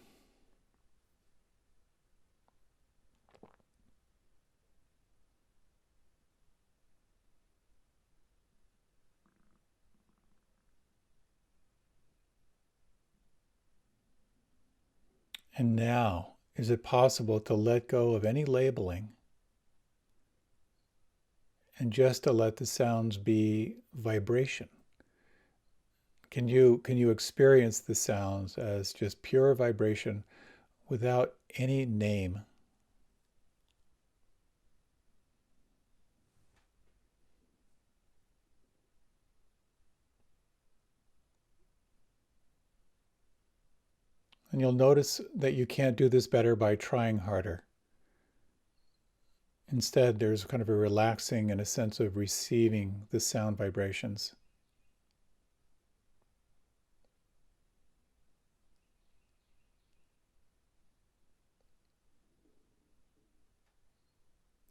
And now, is it possible to let go of any labeling and just to let the sounds be vibration? Can you experience the sounds as just pure vibration without any name? And you'll notice that you can't do this better by trying harder. Instead, there's kind of a relaxing and a sense of receiving the sound vibrations.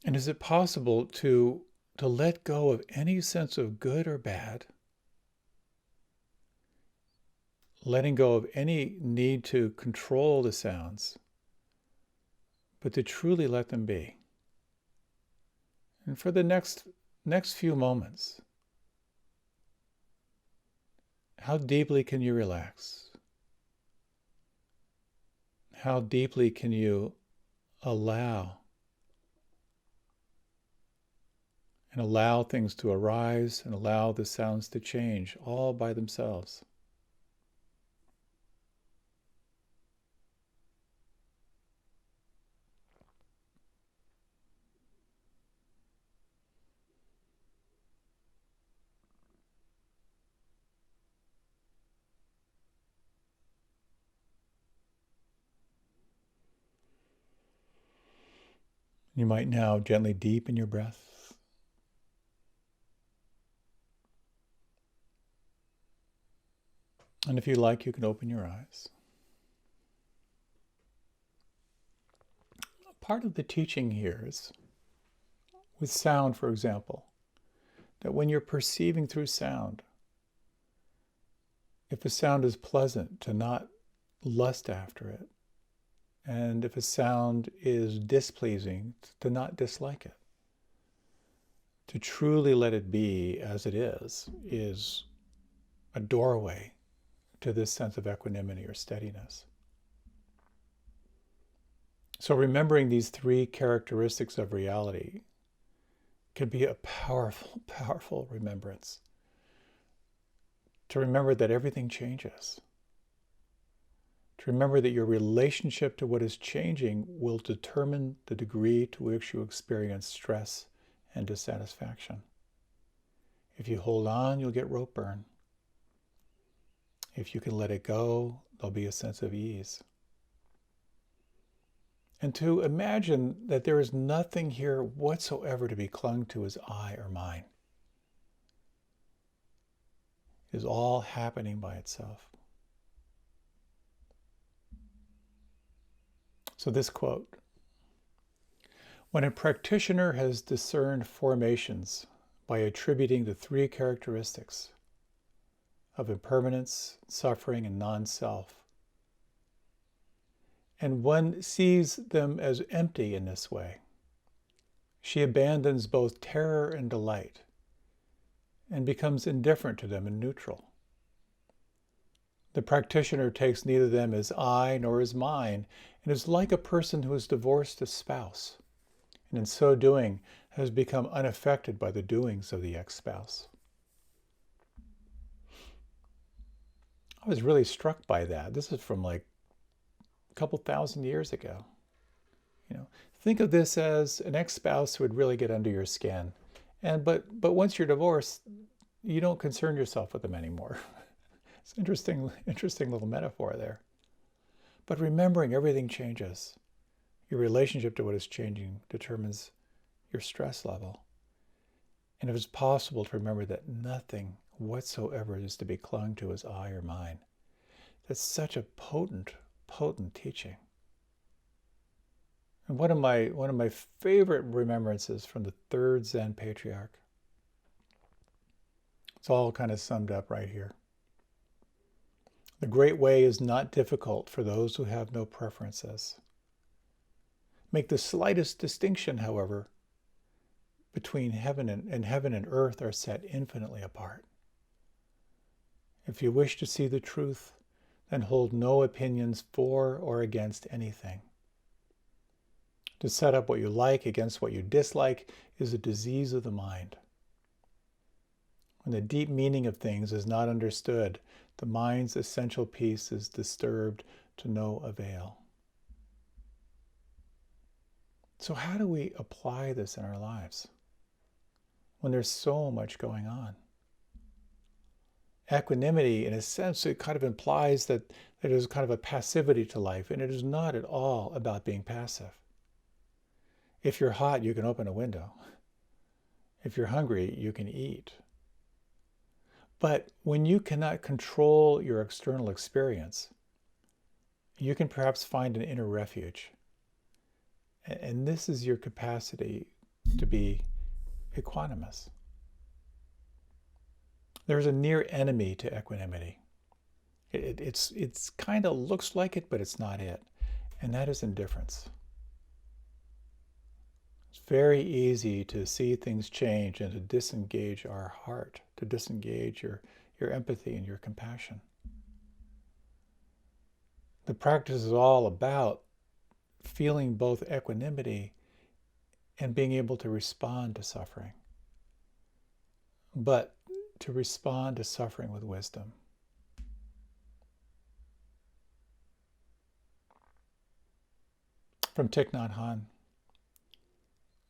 And is it possible to let go of any sense of good or bad? Letting go of any need to control the sounds, but to truly let them be. And for the next few moments, how deeply can you relax? How deeply can you allow things to arise and allow the sounds to change all by themselves? You might now gently deepen your breath. And if you like, you can open your eyes. Part of the teaching here is, with sound, for example, that when you're perceiving through sound, if a sound is pleasant, to not lust after it. And if a sound is displeasing, to not dislike it. To truly let it be as it is a doorway to this sense of equanimity or steadiness. So remembering these three characteristics of reality can be a powerful, powerful remembrance. To remember that everything changes. To remember that your relationship to what is changing will determine the degree to which you experience stress and dissatisfaction. If you hold on, you'll get rope burn. If you can let it go, there'll be a sense of ease. And to imagine that there is nothing here whatsoever to be clung to as I or mine. It is all happening by itself. So this quote: when a practitioner has discerned formations by attributing the three characteristics of impermanence, suffering, and non-self, and one sees them as empty in this way, she abandons both terror and delight and becomes indifferent to them and neutral. The practitioner takes neither them as I nor as mine, and is like a person who has divorced a spouse, and in so doing has become unaffected by the doings of the ex-spouse. I was really struck by that. This is from like a couple thousand years ago. Think of this as an ex-spouse who would really get under your skin. But once you're divorced, you don't concern yourself with them anymore. It's an interesting little metaphor there. But remembering everything changes. Your relationship to what is changing determines your stress level. And if it's possible to remember that nothing whatsoever is to be clung to as I or mine, that's such a potent teaching. And one of my favorite remembrances from the third Zen patriarch. It's all kind of summed up right here. The great way is not difficult for those who have no preferences. Make the slightest distinction, however, between heaven and earth are set infinitely apart. If you wish to see the truth, then hold no opinions for or against anything. To set up what you like against what you dislike is a disease of the mind. When the deep meaning of things is not understood, the mind's essential peace is disturbed to no avail. So how do we apply this in our lives when there's so much going on? Equanimity, in a sense, it kind of implies that there's kind of a passivity to life, and it is not at all about being passive. If you're hot, you can open a window. If you're hungry, you can eat. But when you cannot control your external experience, you can perhaps find an inner refuge. And this is your capacity to be equanimous. There's a near enemy to equanimity. It's kind of looks like it, but it's not it. And that is indifference. It's very easy to see things change and to disengage our heart, to disengage your empathy and your compassion. The practice is all about feeling both equanimity and being able to respond to suffering. But to respond to suffering with wisdom. From Thich Nhat Hanh: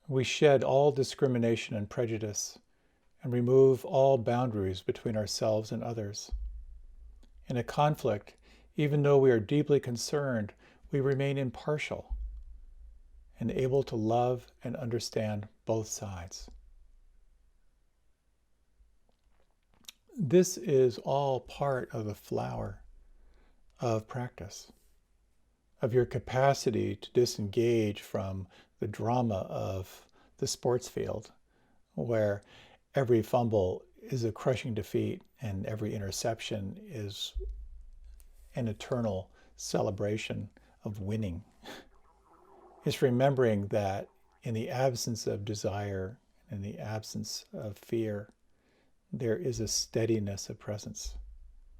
we shed all discrimination and prejudice and remove all boundaries between ourselves and others. In a conflict, even though we are deeply concerned, we remain impartial and able to love and understand both sides. This is all part of the flower of practice, of your capacity to disengage from the drama of the sports field, where every fumble is a crushing defeat and every interception is an eternal celebration of winning. It's remembering that in the absence of desire, in the absence of fear, there is a steadiness of presence.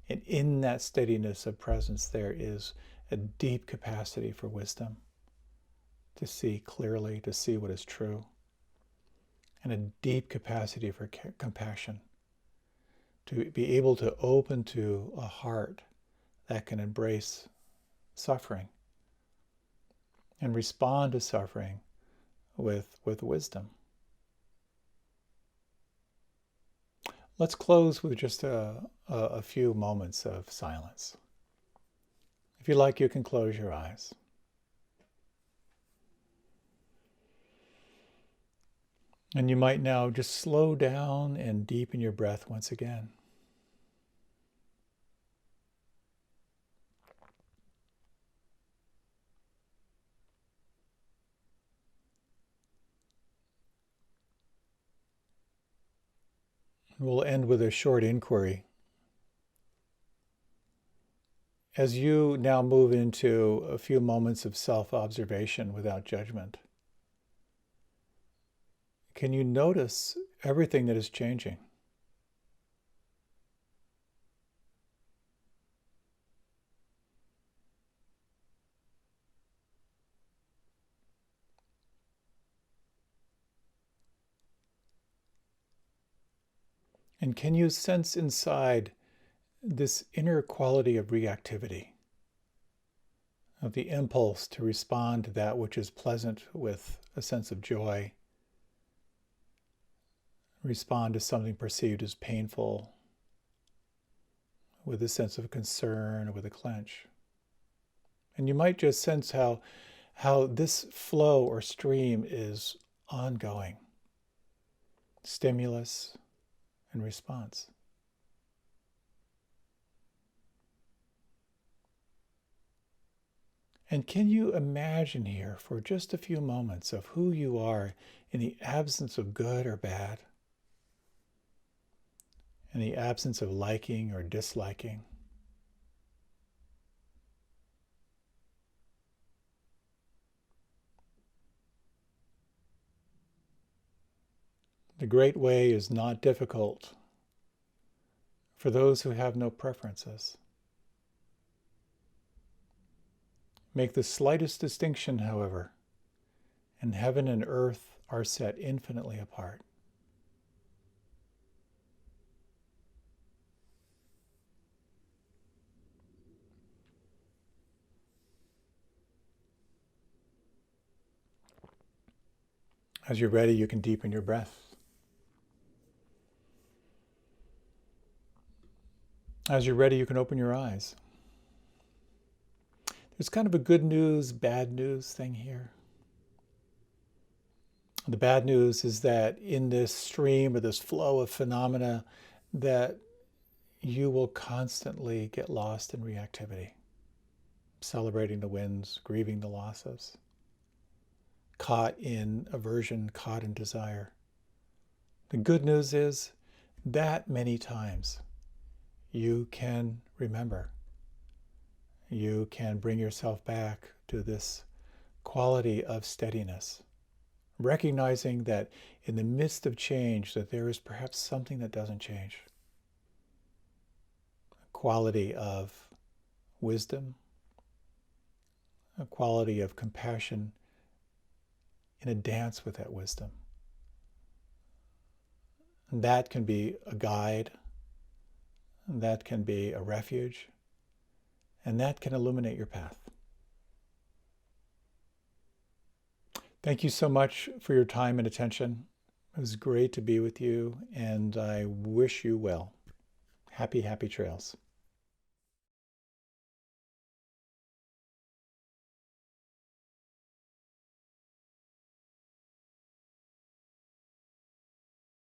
And in that steadiness of presence, there is a deep capacity for wisdom. to see clearly, to see what is true, and a deep capacity for compassion, to be able to open to a heart that can embrace suffering and respond to suffering with wisdom. Let's close with just a few moments of silence. If you like, you can close your eyes. And you might now just slow down and deepen your breath once again. We'll end with a short inquiry. As you now move into a few moments of self-observation without judgment, can you notice everything that is changing? And can you sense inside this inner quality of reactivity, of the impulse to respond to that which is pleasant with a sense of joy, respond to something perceived as painful with a sense of concern or with a clench? And you might just sense how this flow or stream is ongoing, stimulus and response. And can you imagine here for just a few moments of who you are in the absence of good or bad, in the absence of liking or disliking? The great way is not difficult for those who have no preferences. Make the slightest distinction, however, and heaven and earth are set infinitely apart. As you're ready, you can deepen your breath. As you're ready, you can open your eyes. There's kind of a good news, bad news thing here. The bad news is that in this stream or this flow of phenomena, that you will constantly get lost in reactivity, celebrating the wins, grieving the losses, caught in aversion, caught in desire. The good news is that many times you can remember. You can bring yourself back to this quality of steadiness, recognizing that in the midst of change, that there is perhaps something that doesn't change. A quality of wisdom, a quality of compassion in a dance with that wisdom. And that can be a guide, and that can be a refuge, and that can illuminate your path. Thank you so much for your time and attention. It was great to be with you, and I wish you well. Happy, happy trails.